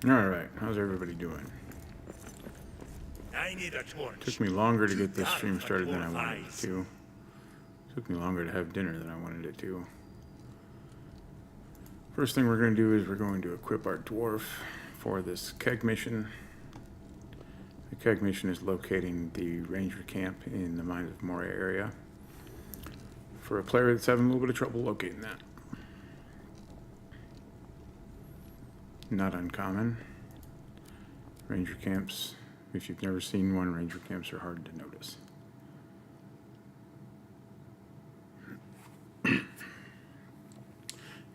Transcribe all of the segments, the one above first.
Alright, how's everybody doing? I need a torch. Took me longer to get this stream started than I wanted it to. Took me longer to have dinner than I wanted it to. First thing we're going to do is we're going to equip our dwarf for this KEG mission. The KEG mission is locating the ranger camp in the Mines of Moria area. For a player that's having a little bit of trouble locating that. Not uncommon. Ranger camps, if you've never seen one, ranger camps are hard to notice.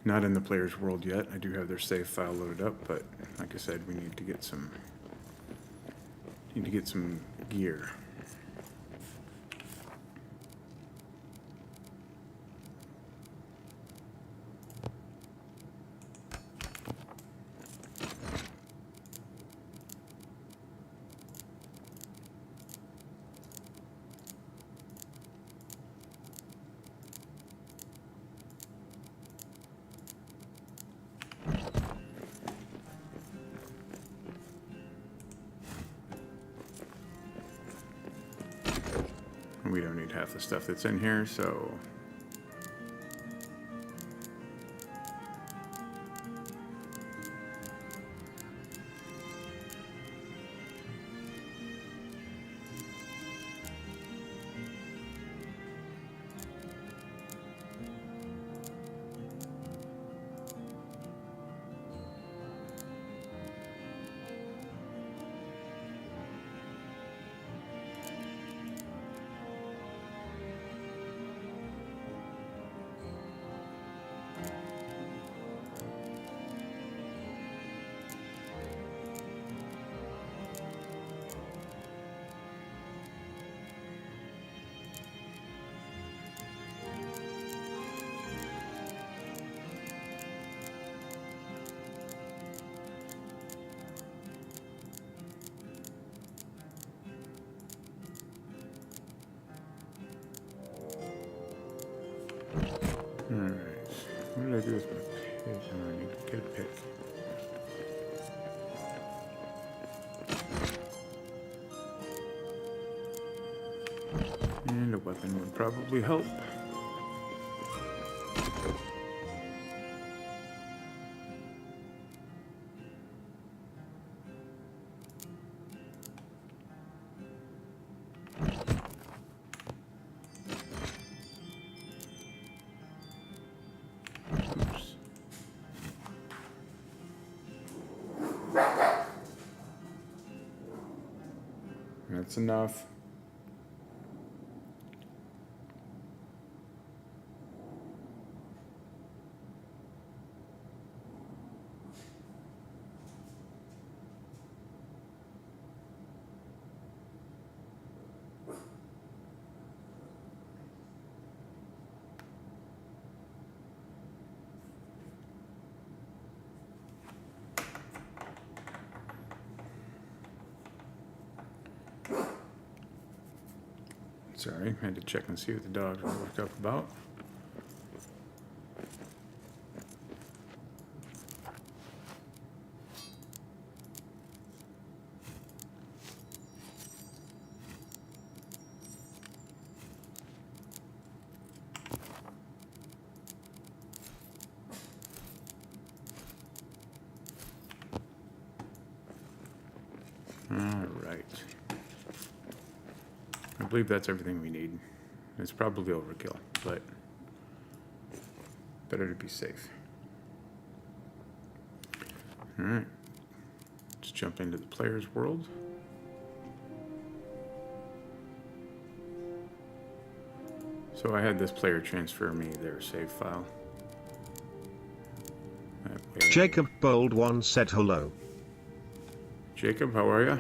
Not in the player's world yet. I do have their save file loaded up, but like I said, we need to get some gear. We don't need half the stuff that's in here, so alright. What did I do with my pick? Oh, I need to get a pick. And a weapon would probably help. That's enough. Sorry, I had to check and see what the dogs were worked up about. All right. I believe that's everything we need. It's probably overkill, but better to be safe. All right, let's jump into the player's world. So I had this player transfer me their save file. Jacob Bold One said hello. Jacob, how are you?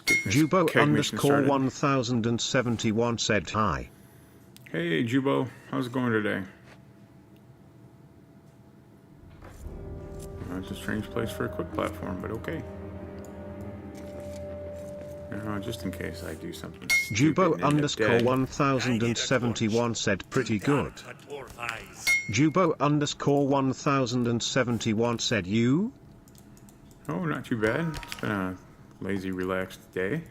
Jubo _ 1071 said hi. Hey Jubo, how's it going today? It's a strange place for a quick platform, but okay. Just in case I do something Jubo stupid and end up dead. 1071 said pretty good. Jubo 1071 said you? Oh, not too bad. It's been a lazy, relaxed day.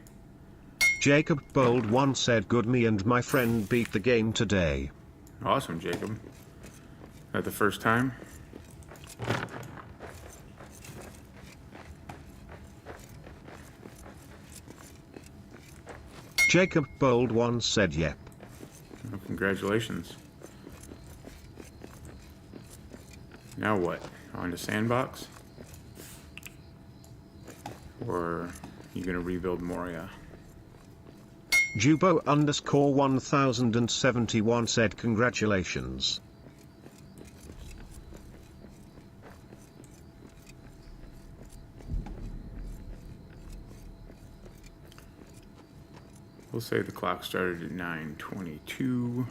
Jacob Bold 1 said good, me and my friend beat the game today. Awesome, Jacob. That the first time? Jacob Bold 1 said yep. Well, congratulations. Now what? On to Sandbox? Or you gonna rebuild Moria? Jubo 1071 said congratulations. We'll say the clock started at 9:22.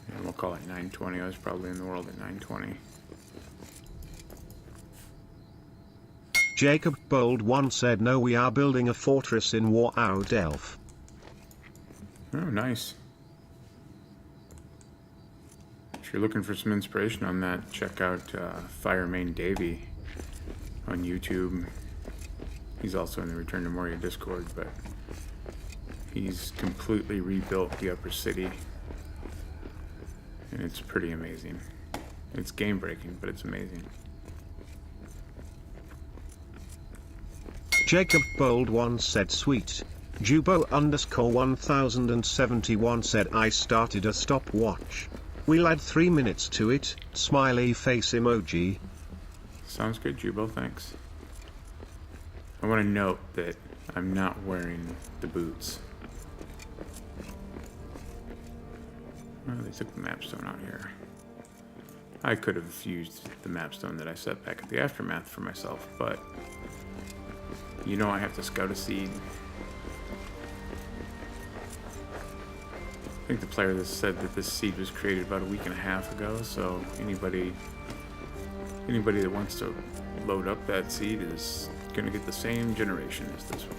And we'll call it 9:20. I was probably in the world at 9:20. Jacob Bold 1 said no, we are building a fortress in War Out Elf. Oh, nice. If you're looking for some inspiration on that, check out Firemain Davey on YouTube. He's also in the Return to Moria Discord, but he's completely rebuilt the upper city, and it's pretty amazing. It's game breaking, but it's amazing. Jacob Bold 1 said sweet. Jubo 1071 said I started a stopwatch. We'll add 3 minutes to it, smiley face emoji. Sounds good, Jubo, thanks. I want to note that I'm not wearing the boots. Oh, they took the mapstone out here. I could have used the mapstone that I set back at the Aftermath for myself, but you know I have to scout a seed. I think the player that said that this seed was created about a week and a half ago, so anybody that wants to load up that seed is going to get the same generation as this one.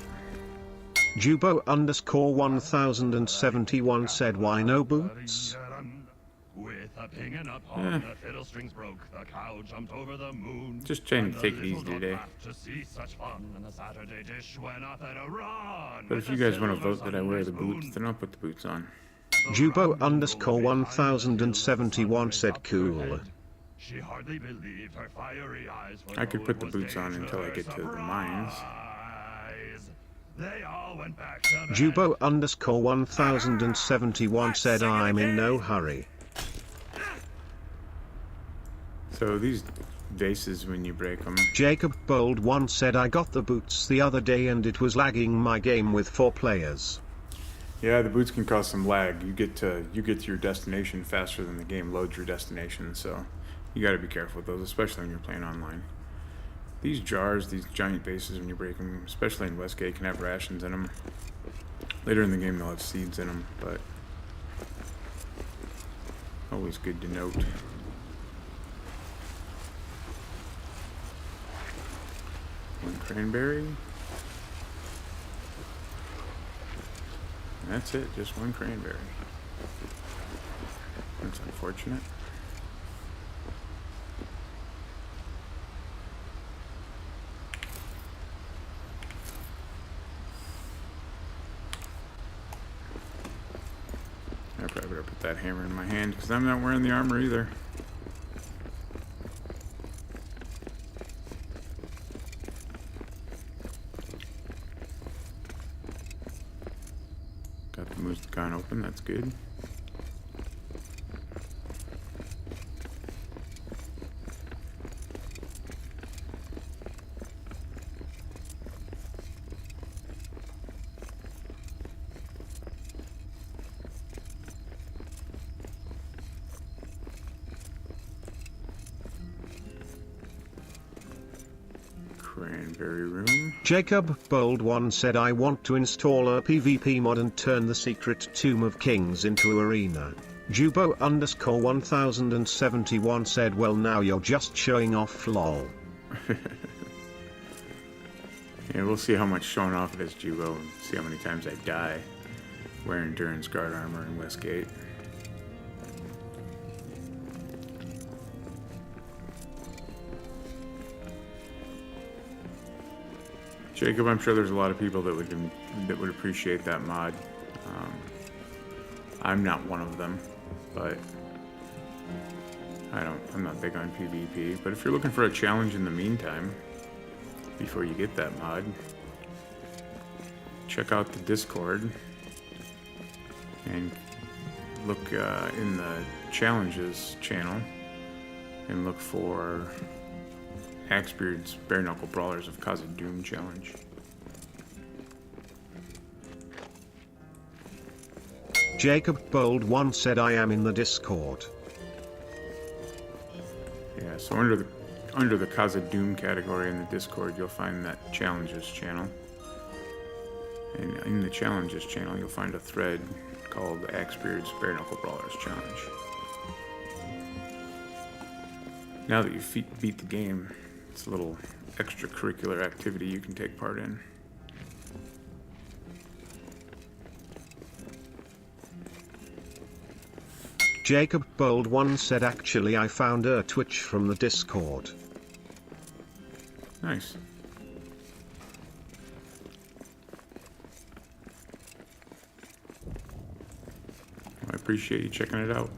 Jubo 1071 said why no boots? Just trying to take it easy today. But if you guys want to vote that I wear the boots, then I'll put the boots on. Jubo 1071 said cool. I could put the boots on until I get to the mines. Jubo 1071 said I'm in no hurry. So these vases, when you break them... Jacob Bold 1 said I got the boots the other day and it was lagging my game with 4 players. Yeah, the boots can cause some lag. You get to your destination faster than the game loads your destination, so you gotta be careful with those, especially when you're playing online. These jars, these giant vases, when you break them, especially in Westgate, can have rations in them. Later in the game they'll have seeds in them, but always good to note. One cranberry. That's it, just one cranberry. That's unfortunate. I probably better put that hammer in my hand because I'm not wearing the armor either. Got the Mustacon open, that's good. Cranberry room. Jacob Bold One said, I want to install a PvP mod and turn the secret Tomb of Kings into arena. Jubo_1071 said, well now you're just showing off lol. Yeah, we'll see how much showing off it is, Jubo, and see how many times I die wearing Duran's guard armor in Westgate. Jacob, I'm sure there's a lot of people that would appreciate that mod. I'm not one of them, but I'm not big on PvP. But if you're looking for a challenge in the meantime, before you get that mod, check out the Discord and look in the challenges channel and look for Axbeard's Bare Knuckle Brawlers of Khazad-dûm challenge. Jacob Bold One said, I am in the Discord. Yeah, so under the Khazad-dûm category in the Discord, you'll find that challenges channel. And in the challenges channel, you'll find a thread called Axbeard's Bare Knuckle Brawlers challenge. Now that you've beat the game, it's a little extracurricular activity you can take part in. Jacob Bold One said, actually I found a Twitch from the Discord. Nice. I appreciate you checking it out.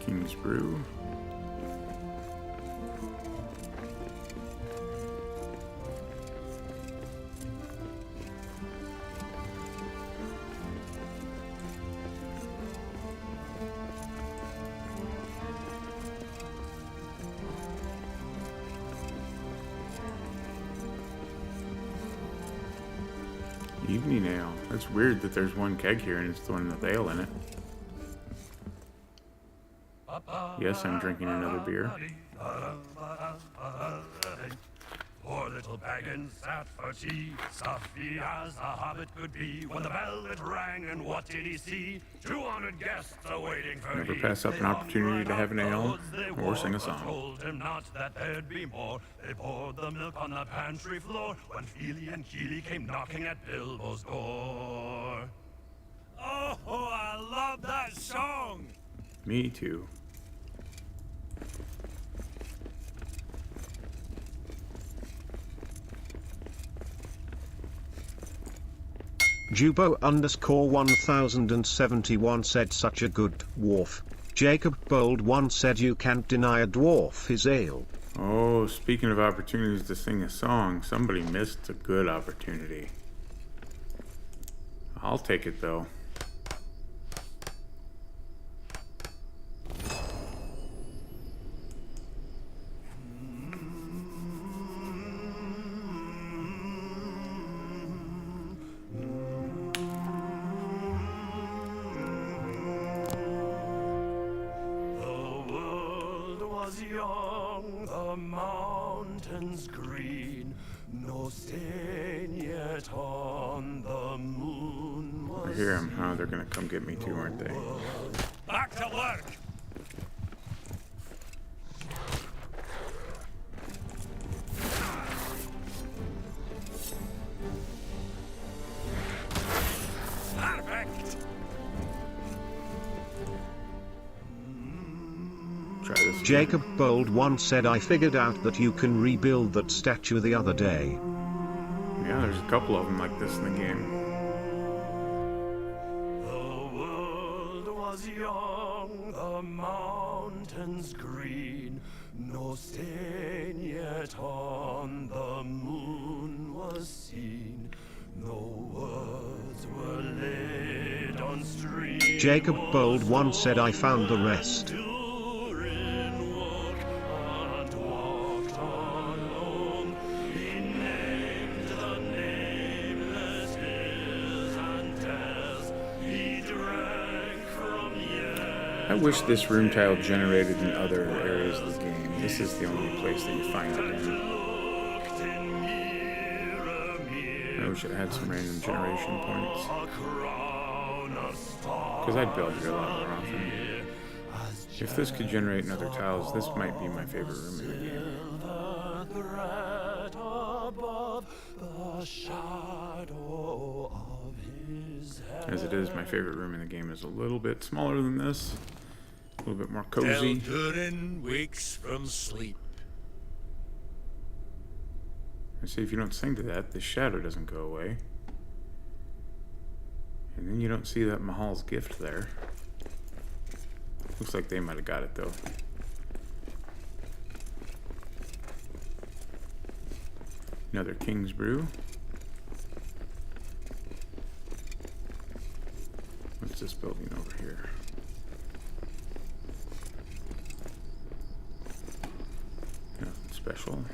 King's Brew. Evening ale. That's weird that there's one keg here and it's the one with ale in it. Yes, I'm drinking another beer. Poor little pagan sat for tea, stuffy as a hobbit could be. When the bell it rang, and what did he see? 200 guests awaiting for Never him. pass up an opportunity to have an ale or sing a song. Told him not that there'd be more. They poured the milk on the pantry floor when Feely and Keely came knocking at Bilbo's door. Oh, I love that song! Me too. Jubo_1071 said, such a good dwarf. Jacob Bold One said, you can't deny a dwarf his ale. Oh, speaking of opportunities to sing a song, somebody missed a good opportunity. I'll take it though. Young, the mountains green, no stain yet on the moon. I hear them, huh? They're gonna come get me too, aren't they? Back to work! Perfect! Try this Jacob Bold once said, I figured out that you can rebuild that statue the other day. Yeah, there's a couple of them like this in the game. The world was young, the mountains green, no stain yet on the moon was seen, no words were laid on stream. Jacob Bold once said, I found the rest. I wish this room tile generated in other areas of the game. This is the only place that you find it in. I wish it had some random generation points. Because I'd build here a lot more often. If this could generate in other tiles, this might be my favorite room in the game. As it is, my favorite room in the game is a little bit smaller than this. A little bit more cozy. Durin wakes from sleep. I see, if you don't sing to that, the shadow doesn't go away. And then you don't see that Mahal's gift there. Looks like they might have got it though. Another King's Brew. What's this building over here? Nothing special.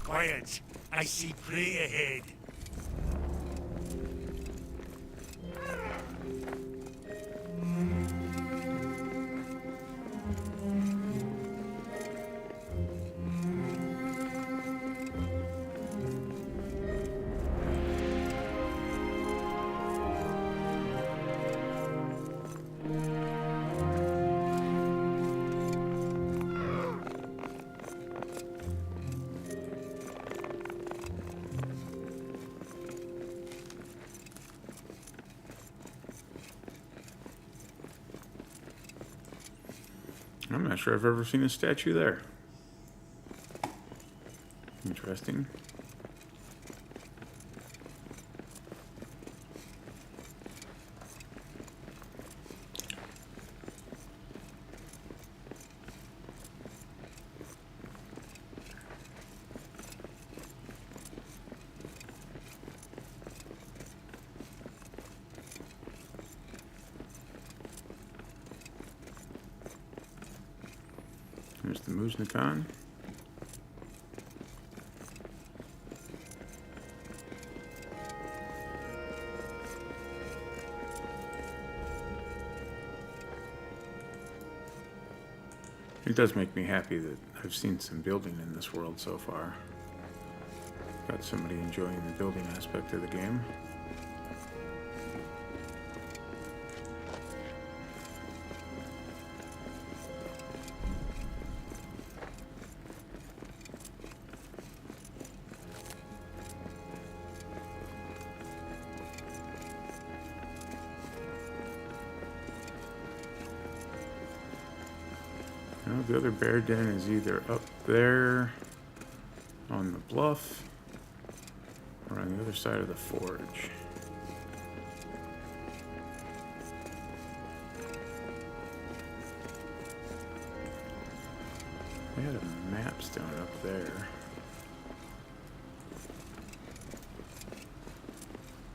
Quiet. I see prey ahead. I'm not sure I've ever seen a statue there. Interesting. There's the Muznikan. It does make me happy that I've seen some building in this world so far. Got somebody enjoying the building aspect of the game. Now, the other bear den is either up there on the bluff or on the other side of the forge. They had a map stone up there.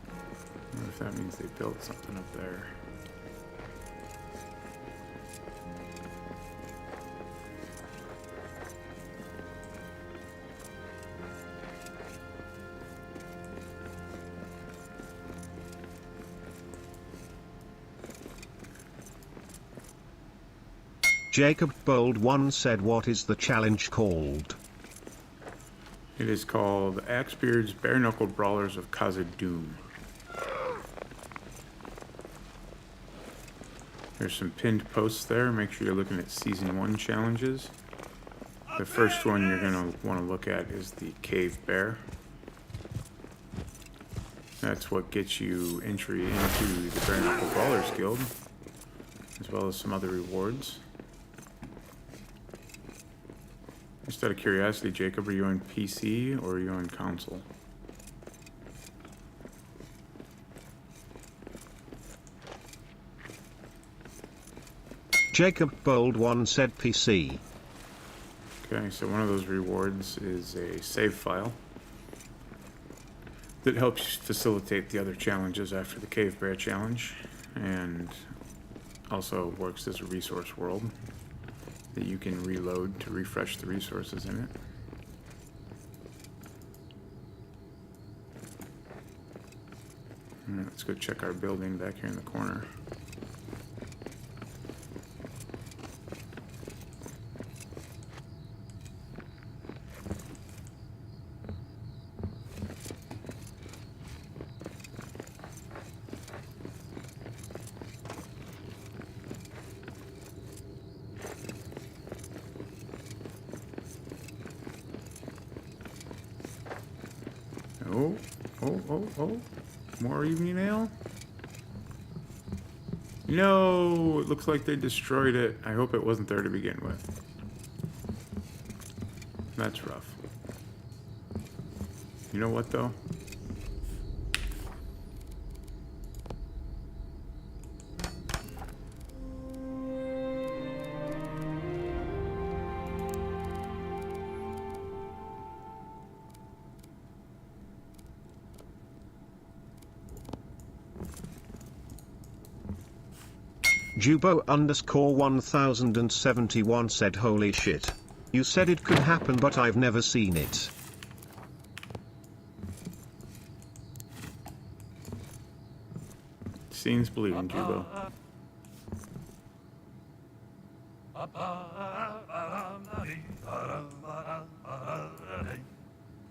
I wonder if that means they built something up there. Jacob Bold once said, what is the challenge called? It is called Axbeard's Bare Knuckled Brawlers of Khazad-dûm. There's some pinned posts there. Make sure you're looking at Season 1 challenges. The first one you're going to want to look at is the Cave Bear. That's what gets you entry into the Bare Knuckle Brawlers Guild, as well as some other rewards. Just out of curiosity, Jacob, are you on PC or are you on console? Jacob Bold One said PC. Okay, so one of those rewards is a save file that helps facilitate the other challenges after the Cave Bear Challenge, and also works as a resource world that you can reload to refresh the resources in it. Alright, let's go check our building back here in the corner. Oh, more evening ale? No, it looks like they destroyed it. I hope it wasn't there to begin with. That's rough. You know what, though? Jubo_1071 said holy shit. You said it could happen but I've never seen it. Seeing's believing, Jubo.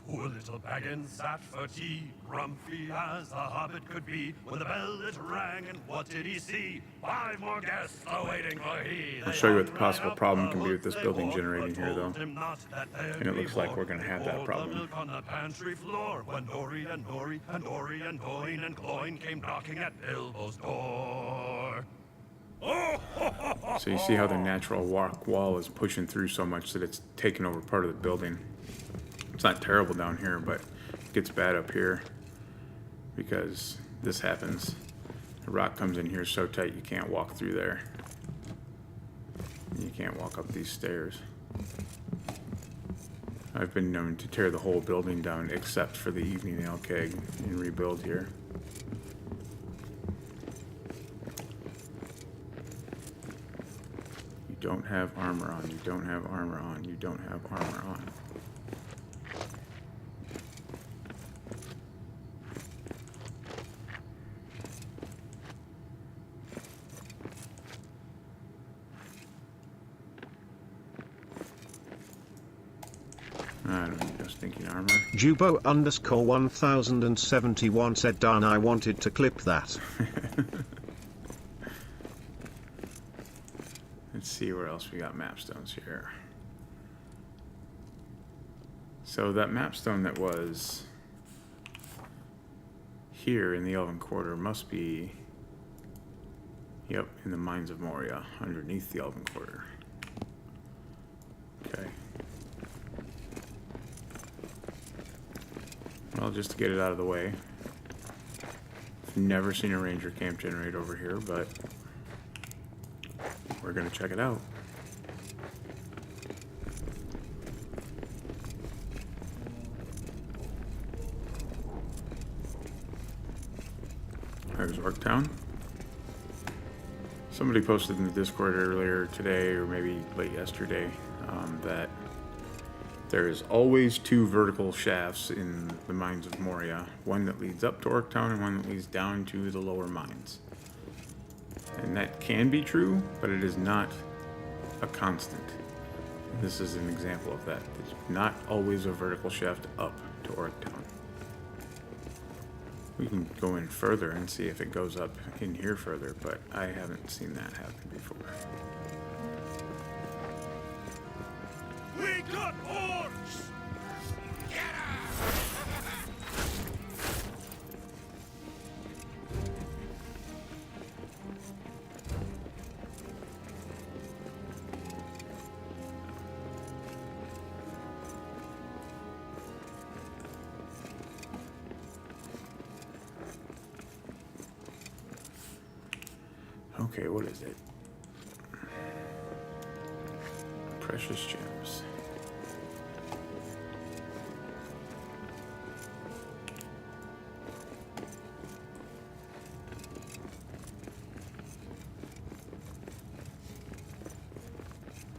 Poor little Baggins sat for tea, grumpy as a hobbit could be, when the bell it rang, and what did he see? 5 more guests awaiting for he. I'll show you what the possible problem can be with this building generating here, though. And it looks like we're going to have that problem. Milk on the pantry floor, when Dory and Dory and Dory and Doyne and Cloyne came knocking at Bilbo's door. So you see how the natural wall is pushing through so much that it's taken over part of the building. It's not terrible down here, but it gets bad up here because this happens. The rock comes in here so tight you can't walk through there. You can't walk up these stairs. I've been known to tear the whole building down except for the evening ale keg and rebuild here. You don't have armor on, you don't have armor on, you don't have armor on. I don't need no stinking armor. Jubo_1071 said darn I wanted to clip that. Let's see where else we got mapstones here. So that mapstone that was here in the Elven Quarter must be, yep, in the Mines of Moria, underneath the Elven Quarter. Okay. Well, just to get it out of the way, I've never seen a ranger camp generate over here, but we're gonna check it out. There's Orktown. Somebody posted in the Discord earlier today, or maybe late yesterday, that there is always 2 vertical shafts in the Mines of Moria. One that leads up to Orktown and one that leads down to the lower mines. And that can be true, but it is not a constant. This is an example of that. There's not always a vertical shaft up to Orktown. We can go in further and see if it goes up in here further, but I haven't seen that happen before. We got orcs! Get 'em! Okay, what is it? Precious gems.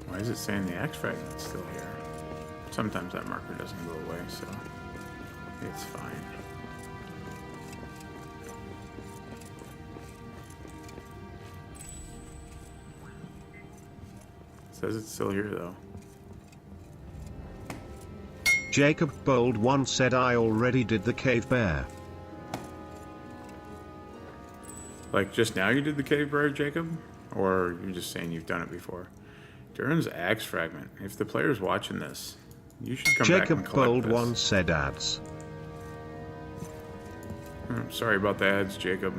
Why is it saying the axe fragment's still here? Sometimes that marker doesn't go away, so it's fine. Says it's still here though. Jacob Bold once said I already did the cave bear. Like just now you did the cave bear, Jacob? Or you're just saying you've done it before? Durin's axe fragment. If the player's watching this, you should come back and Jacob collect Bold this. once said ads. Sorry about the ads, Jacob.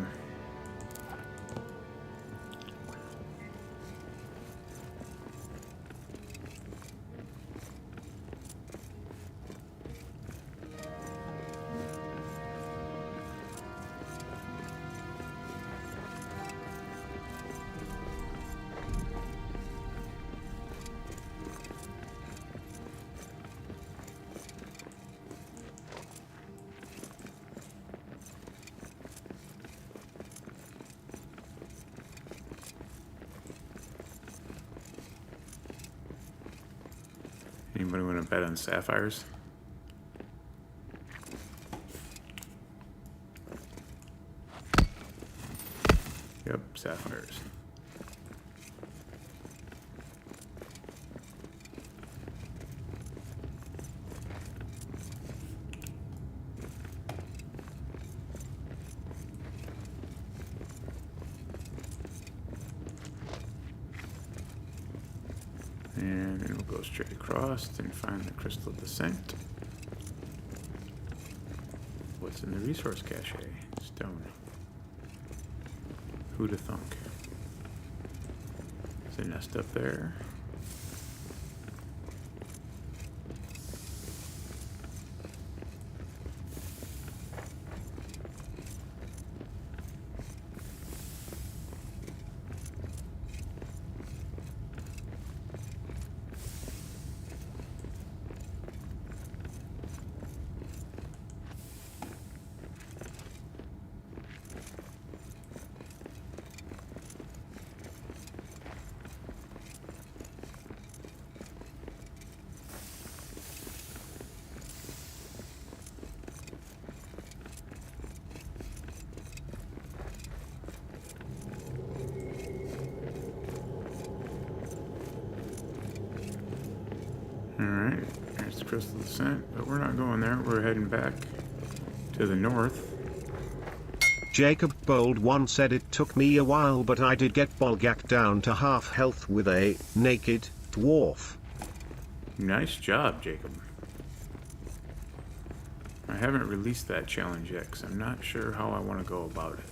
Anybody want to bet on sapphires? Yep, sapphires. And then we'll go straight across and find the crystal descent. What's in the resource cache? Stone. Who'da thunk? There's a nest up there. Alright, there's the crystal descent, but we're not going there. We're heading back to the north. Jacob Bold once said it took me a while, but I did get Bolgak down to half health with a naked dwarf. Nice job, Jacob. I haven't released that challenge yet because I'm not sure how I want to go about it.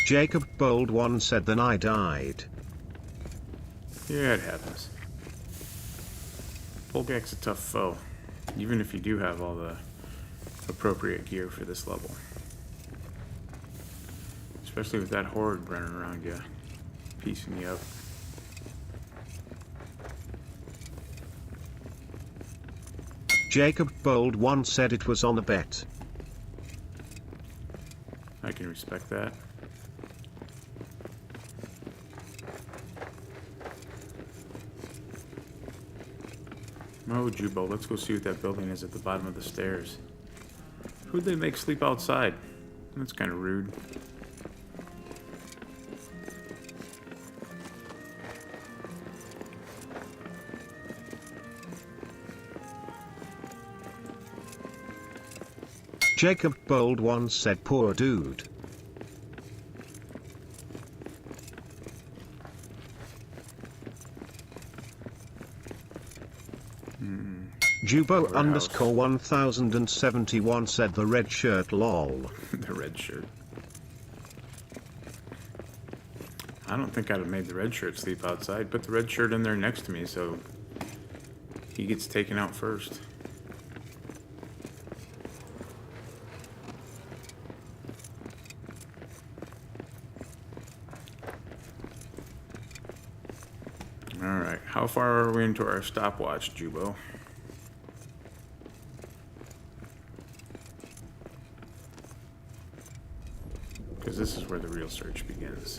Jacob Bold once said then I died. Yeah, it happens. Bolgak's a tough foe, even if you do have all the appropriate gear for this level. Especially with that horde running around you, piecing you up. Jacob Bold once said it was on a bet. I can respect that. Oh, Jubo, let's go see what that building is at the bottom of the stairs. Who'd they make sleep outside? That's kind of rude. Jacob Bold once said poor dude. Jubo underscore 1071 said the red shirt lol. The red shirt. I don't think I'd have made the red shirt sleep outside. Put the red shirt in there next to me so he gets taken out first. How far are we into our stopwatch, Jubo? Because this is where the real search begins.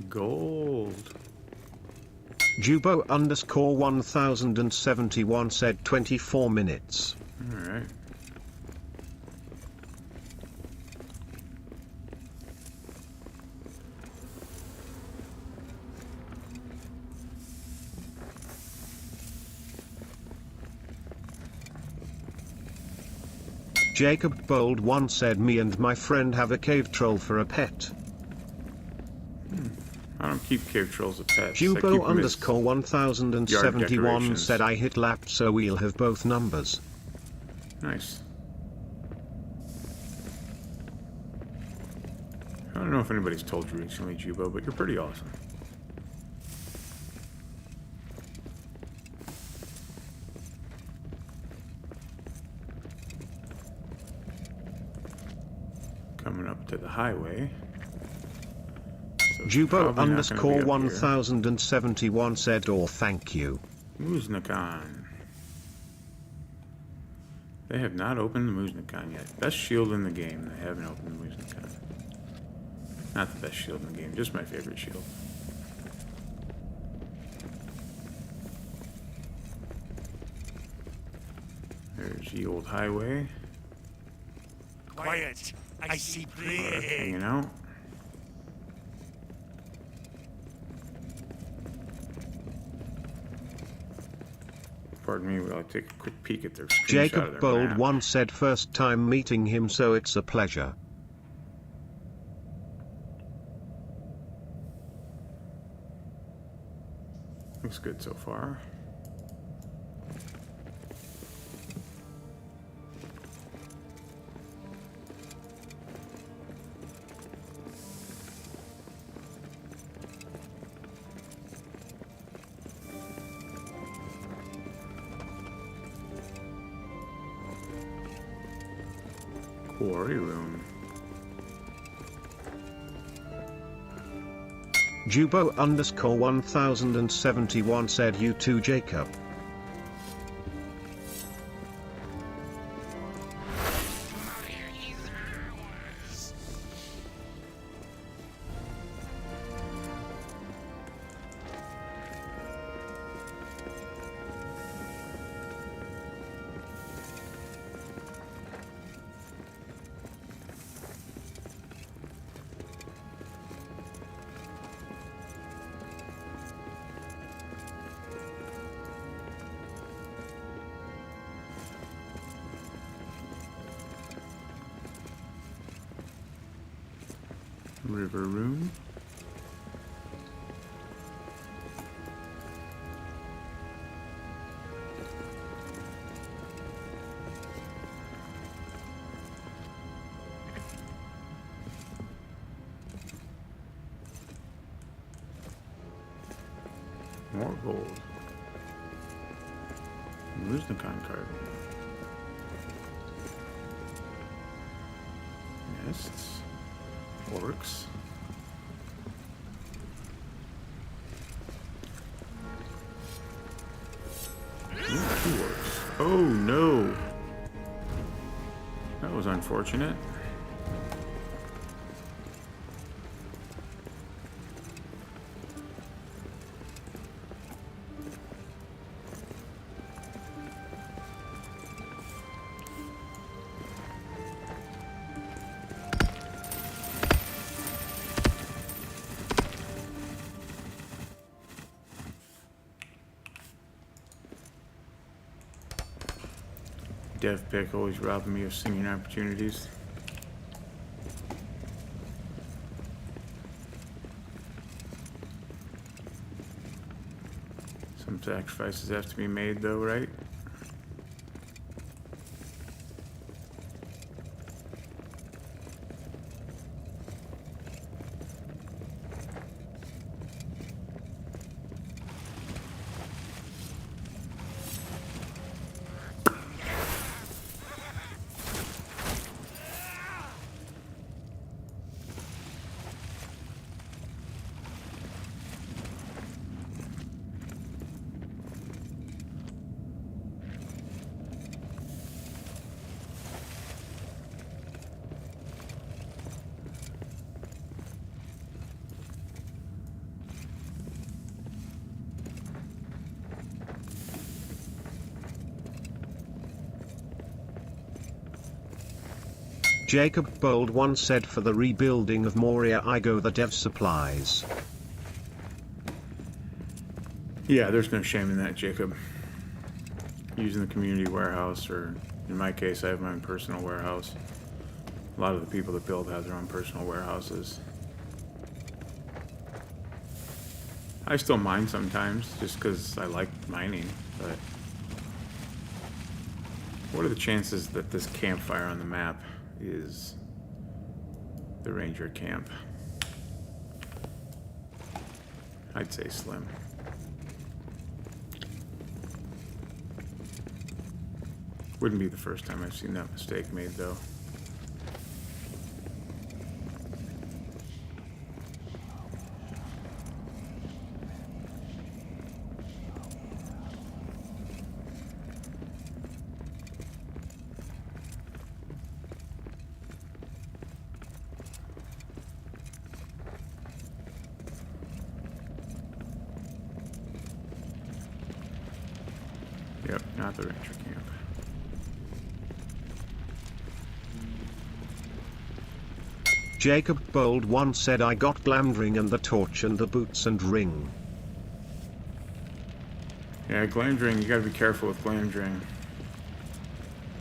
Gold. Jubo underscore 1071 said 24 minutes. Alright. Jacob Bold 1 said me and my friend have a cave troll for a pet. I don't keep cave trolls as pets. I keep Jubo them as underscore yard 1071 decorations. said I hit lap so we'll have both numbers. Nice. I don't know if anybody's told you recently, Jubo, but you're pretty awesome. Coming up to the highway. So it's Jubo probably not gonna underscore be up here. 1071 said or thank you. Muznikan. They have not opened the Muznikan yet. Best shield in the game. They haven't opened the Muznikan. Not the best shield in the game, just my favorite shield. There's the old highway. Quiet. I see prey Hanging ahead. out. Pardon me while I take a quick peek at their screenshot of Jacob their Bold map. 1 said first time meeting him so it's a pleasure. Looks good so far. Quarry room. Jubo underscore 1071 said you too Jacob. River room. More gold. Muznikan card. Nests. Orcs. Ooh, 2 orcs. Oh no! That was unfortunate. Dev Pick always robbing me of singing opportunities. Some sacrifices have to be made though, right? Jacob Bold once said, for the rebuilding of Moria I go the dev supplies. Yeah, there's no shame in that, Jacob. Using the community warehouse, or in my case, I have my own personal warehouse. A lot of the people that build have their own personal warehouses. I still mine sometimes, just because I like mining, but what are the chances that this campfire on the map is the ranger camp? I'd say slim. Wouldn't be the first time I've seen that mistake made, though. Yep, not the ranger camp. Jacob Bold once said, I got Glamdring and the torch and the boots and ring. Yeah, Glamdring, you gotta be careful with Glamdring.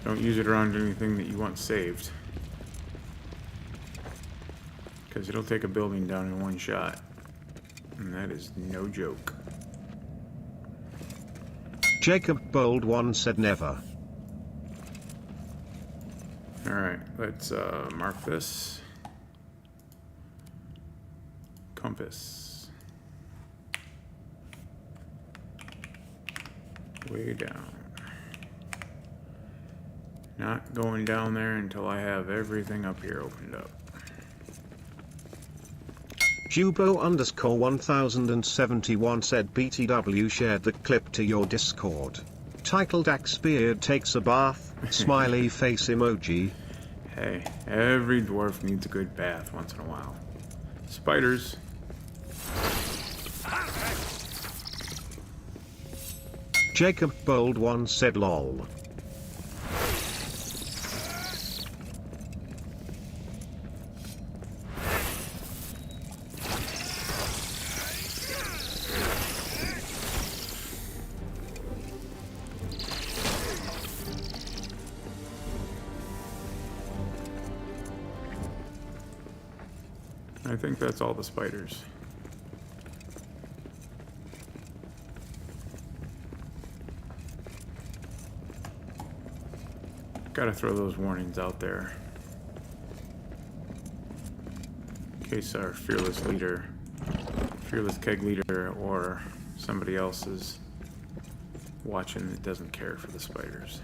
Don't use it around anything that you want saved, because it'll take a building down in one shot, and that is no joke. Jacob Bold once said, never. Alright, let's mark this. Compass. Way down. Not going down there until I have everything up here opened up. Jubo_1071 said, BTW shared the clip to your Discord. Titled Axbeard takes a bath, smiley face emoji. Hey, every dwarf needs a good bath once in a while. Spiders. Jacob Bold once said, lol. I think that's all the spiders. Gotta throw those warnings out there, in case our fearless leader, fearless KEG leader, or somebody else is watching that doesn't care for the spiders.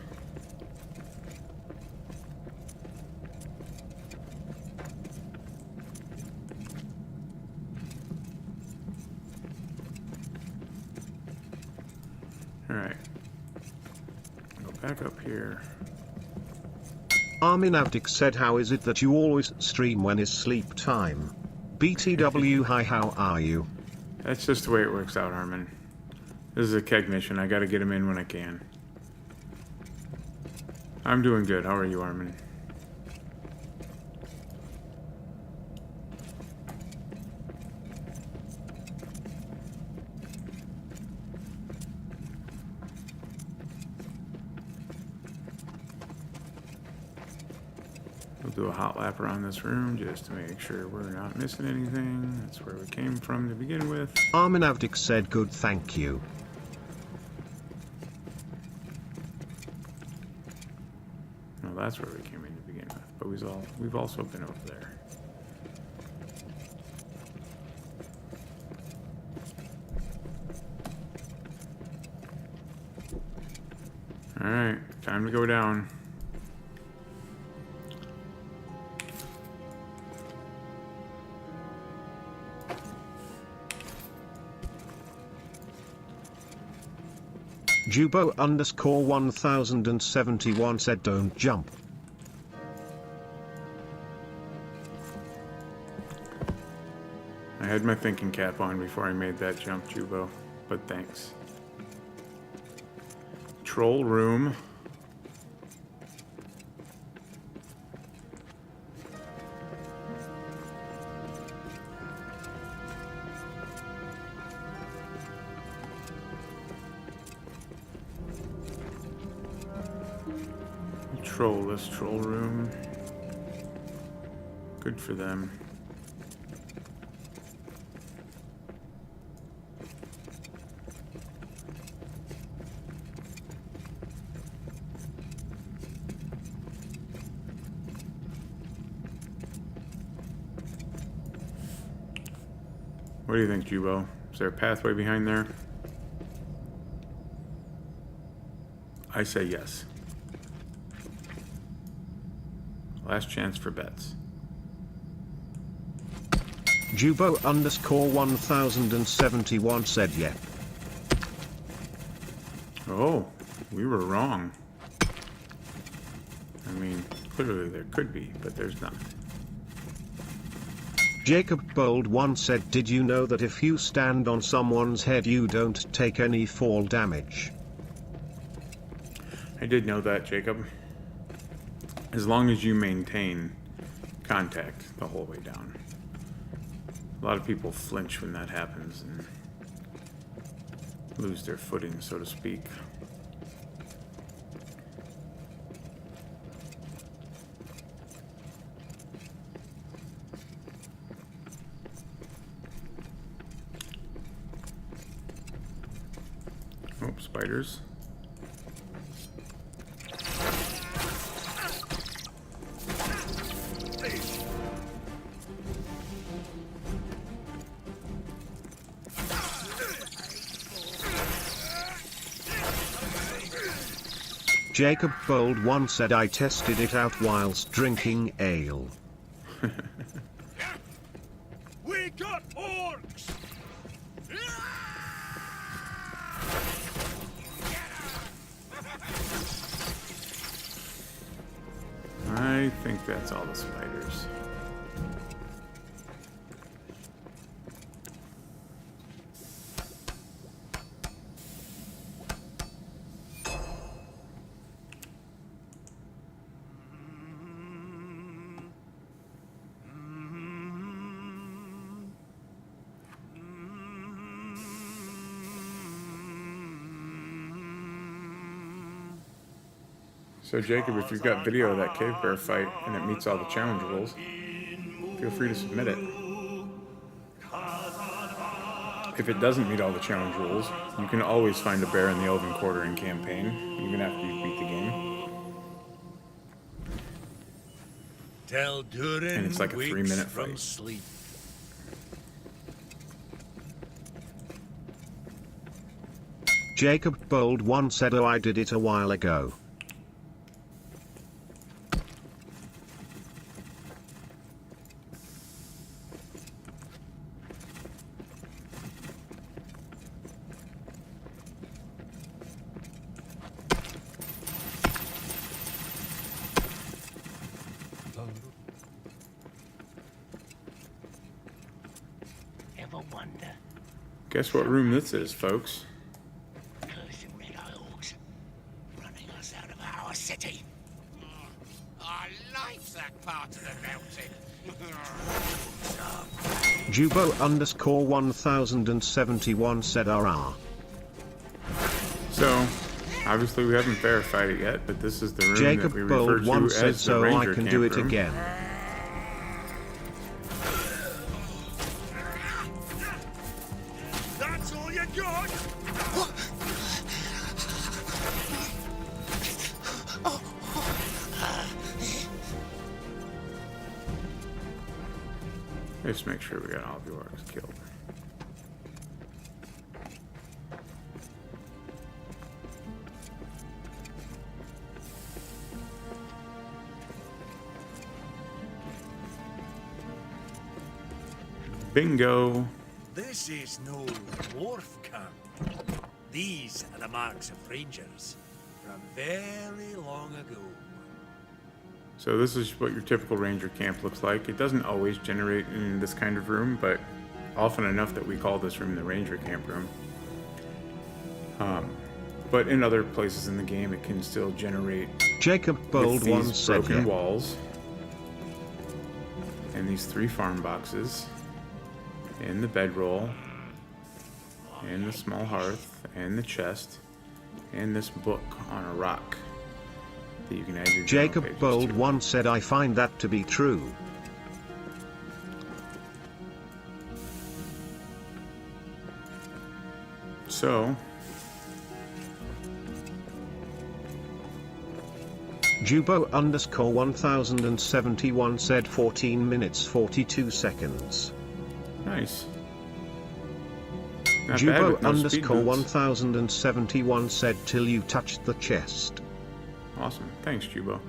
Alright, go back up here. Armin Avdik said, how is it that you always stream when is sleep time? BTW, hi, how are you? That's just the way it works out, Armin. This is a KEG mission. I gotta get him in when I can. I'm doing good. How are you, Armin? We'll do a hot lap around this room just to make sure we're not missing anything. That's where we came from to begin with. Armin Avdik said, good, thank you. Well, that's where we came in to begin with. But we've also been over there. Alright, time to go down. Jubo_1071 said, don't jump. I had my thinking cap on before I made that jump, Jubo, but thanks. Troll room. patrol this troll room. Good for them. What do you think, Jubo? Is there a pathway behind there? I say yes. Last chance for bets. Jubo_1071 said yep. Oh, we were wrong. I mean, clearly there could be, but there's not. Jacob Bold 1 said, did you know that if you stand on someone's head you don't take any fall damage? I did know that, Jacob. As long as you maintain contact the whole way down. A lot of people flinch when that happens and lose their footing, so to speak. Oh, spiders. Jacob Bold 1 said, I tested it out whilst drinking ale. We got orcs! I think that's all the spiders. So Jacob, if you've got video of that cave bear fight and it meets all the challenge rules, feel free to submit it. If it doesn't meet all the challenge rules, you can always find a bear in the Elven Quartering campaign, even after you beat the game. Tell Durin And it's like a 3-minute from fight. sleep. Jacob Bold 1 said, oh, I did it a while ago. Ever wonder? Guess what room this is, folks? Cursing red orcs running us out of our city. I like that part of the mountain. Jubo_1071 said, RR. So, obviously we haven't verified it yet, but this is the room Jacob that we refer Bold 1 to said, as the so I Ranger can Camp do it room. again. That's all you got? Just make sure we got all the orcs killed. Bingo! This is no dwarf camp. These are the marks of rangers from very long ago. So this is what your typical ranger camp looks like. It doesn't always generate in this kind of room, but often enough that we call this room the ranger camp room. But in other places in the game, it can still generate Jacob with Bold 1 these said, broken yeah. walls and these 3 farm boxes and the bedroll and the small hearth and the chest and this book on a rock. that you can add your journal Jacob pages Bold to. 1 said I find that to be true. So, Jubo underscore 1071 said 14 minutes 42 seconds. nice. Not bad Jubo with no speed underscore boots. 1071 said till you touched the chest. Awesome. Thanks, Jubo.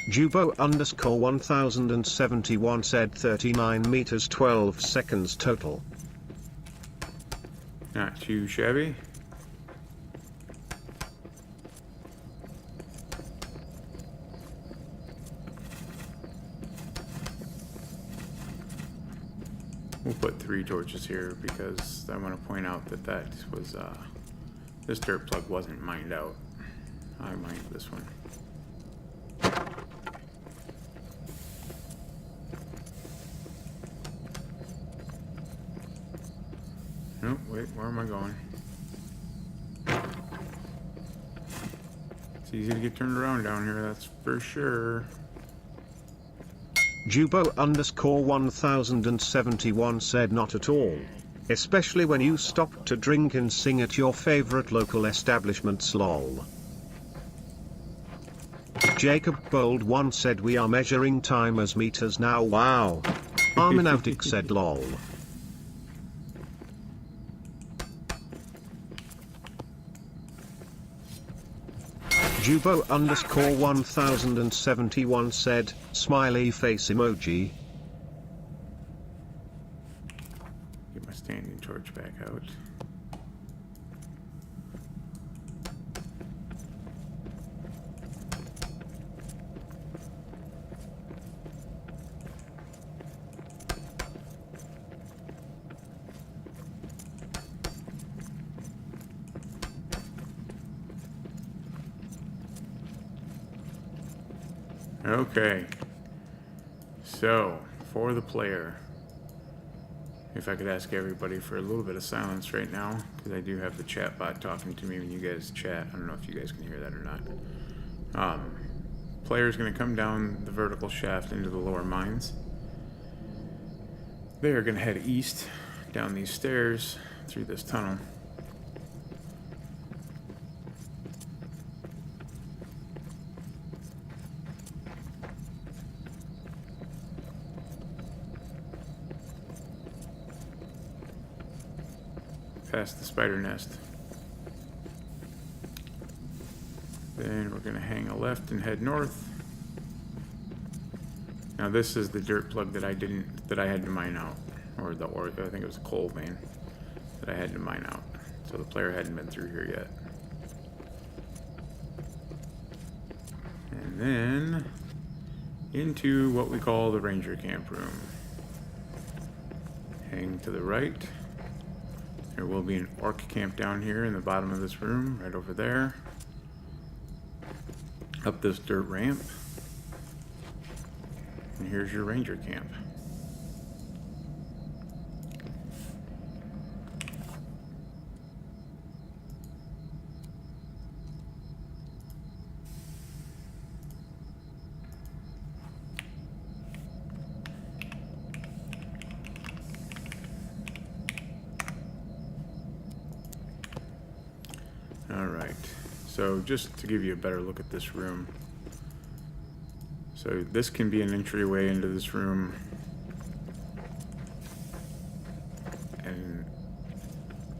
Jubo underscore 1071 said 39 meters 12 seconds total. Not too shabby. We'll put 3 torches here because I want to point out that that was, this dirt plug wasn't mined out. I mined this one. Oh, wait, where am I going? It's easy to get turned around down here, that's for sure. Jubo underscore 1071 said not at all. Especially when you stop to drink and sing at your favorite local establishments lol. Jacob Bold 1 said we are measuring time as meters now wow. Arminautic said lol. Jubo underscore 1071 said, smiley face emoji. Get my standing torch back out. Okay, so for the player, if I could ask everybody for a little bit of silence right now, because I do have the chat bot talking to me when you guys chat. I don't know if you guys can hear that or not. Player's going to come down the vertical shaft into the lower mines. They are going to head east down these stairs through this tunnel. Past the spider nest. Then we're going to hang a left and head north. Now this is the dirt plug that I had to mine out, or I think it was a coal vein that I had to mine out. So the player hadn't been through here yet. And then into what we call the ranger camp room. Hang to the right. There will be an orc camp down here in the bottom of this room, right over there. Up this dirt ramp. And here's your ranger camp. Alright, so just to give you a better look at this room. So this can be an entryway into this room. And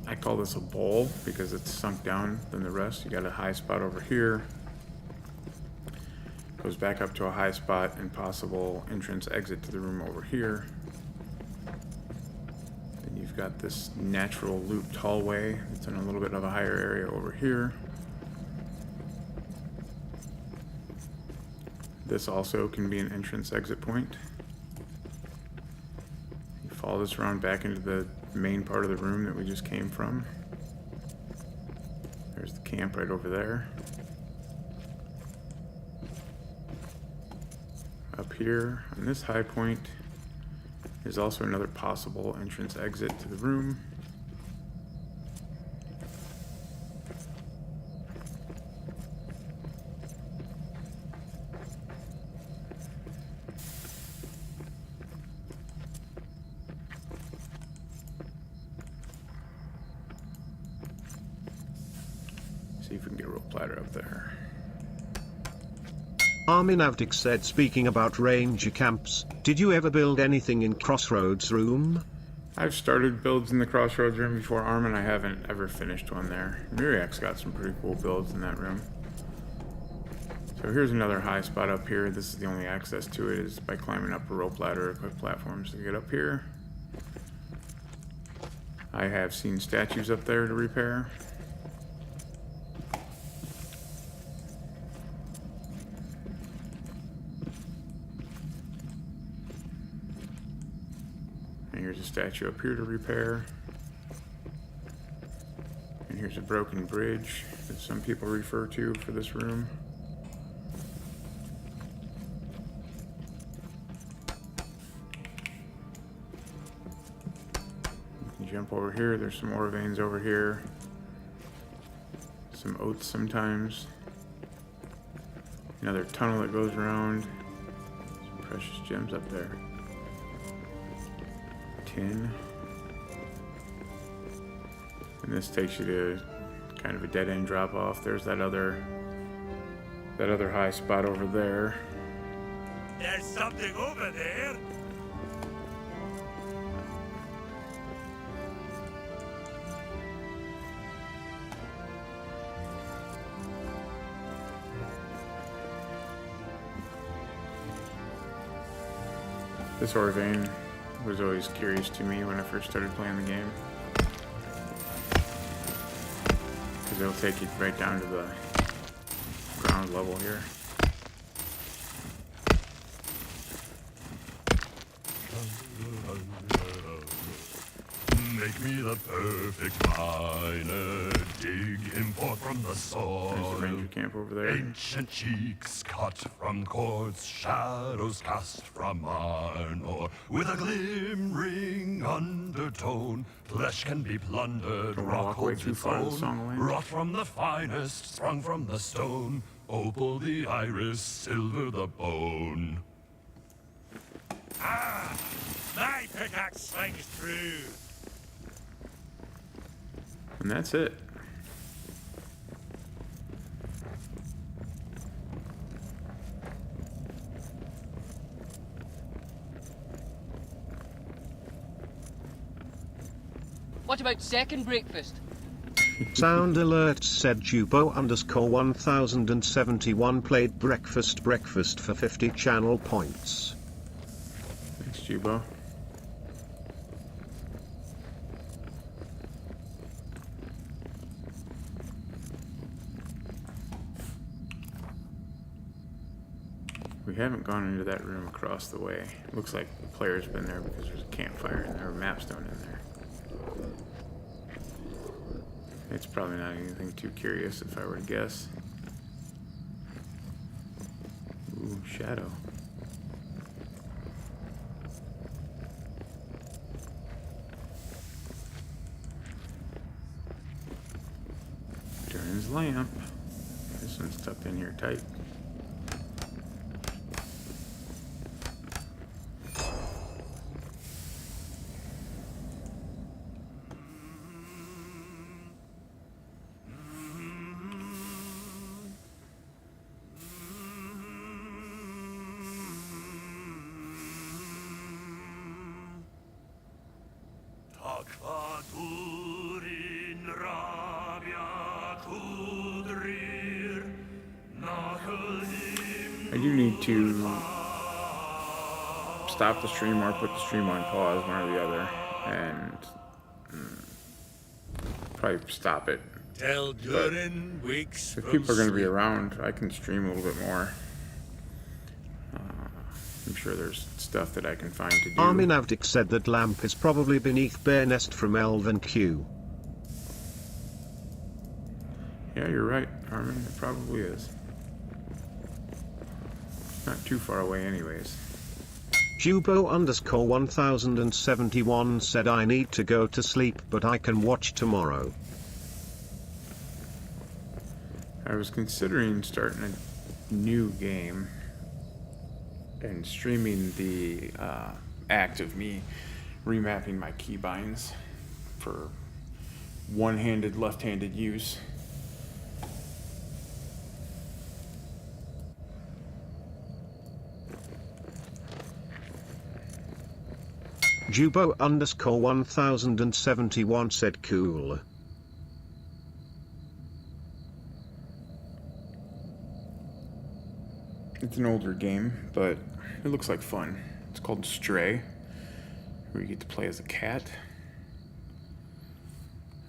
I call this a bowl because it's sunk down than the rest. You got a high spot over here. Goes back up to a high spot and possible entrance exit to the room over here. You've got this natural looped hallway that's in a little bit of a higher area over here. This also can be an entrance exit point. You follow this around back into the main part of the room that we just came from. There's the camp right over there. Up here on this high point is also another possible entrance exit to the room. See if we can get a rope ladder up there. Arminavdik said, speaking about ranger camps, did you ever build anything in Crossroads room? I've started builds in the Crossroads room before, Armin. I haven't ever finished one there. Muriak's got some pretty cool builds in that room. So here's another high spot up here. This is the only access to it is by climbing up a rope ladder or quick platforms to get up here. I have seen statues up there to repair. And here's a statue up here to repair. And here's a broken bridge that some people refer to for this room. You can jump over here. There's some ore veins over here. Some oats sometimes. Another tunnel that goes around. Some precious gems up there. Tin. And this takes you to kind of a dead end drop off. There's that other high spot over there. There's something over there. This ore vein was always curious to me when I first started playing the game. Because it'll take you right down to the ground level here. Make me the perfect miner, dig him forth from the There's soil. the ranger camp over there. Ancient cheeks cut from quartz, shadows cast from iron ore. With a glimmering undertone, flesh can be plundered, Don't rock walk way holds too its far, the own. song will end. Wrought from the finest, sprung from the stone. Opal the iris, silver the bone. Ah! My pickaxe slings through. And that's it. What about second breakfast? Sound alert said Jubo _ 1071 played breakfast for 50 channel points. Thanks, Jubo. We haven't gone into that room across the way. Looks like the player's been there because there's a campfire in there, a mapstone in there. It's probably not anything too curious if I were to guess. Ooh, shadow. Durin's lamp. This one's tucked in here tight. I do need to stop the stream or put the stream on pause, one or the other, and probably stop it. Till Durin wakes If from people are going to be sleep. around, I can stream a little bit more. I'm sure there's stuff that I can find to do. Arminavdik said that lamp is probably beneath Bear Nest from Elven Q. Yeah, you're right, Armin. It probably is. Not too far away anyways. Jubo _ 1071 said I need to go to sleep but I can watch tomorrow. I was considering starting a new game and streaming the act of me remapping my keybinds for one-handed, left-handed use. Jubo_1071 said cool. It's an older game, but it looks like fun. It's called Stray, where you get to play as a cat.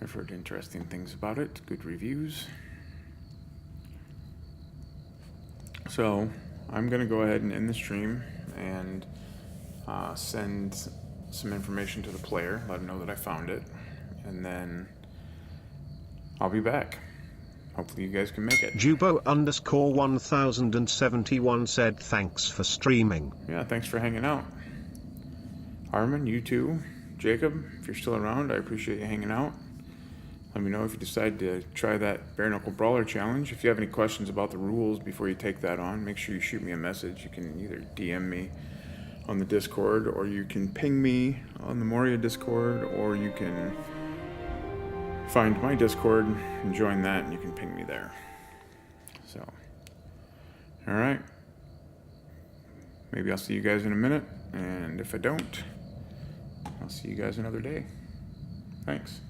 I've heard interesting things about it, good reviews. So, I'm going to go ahead and end the stream and send some information to the player, let him know that I found it, and then I'll be back. Hopefully you guys can make it. Jubo_1071 said thanks for streaming. Yeah, thanks for hanging out. Harmon, you too. Jacob, if you're still around, I appreciate you hanging out. Let me know if you decide to try that Bare Knuckle Brawler challenge. If you have any questions about the rules before you take that on, make sure you shoot me a message. You can either DM me on the Discord, or you can ping me on the Moria Discord, or you can find my Discord and join that, and you can ping me there. So, all right. Maybe I'll see you guys in a minute, and if I don't, I'll see you guys another day. Thanks.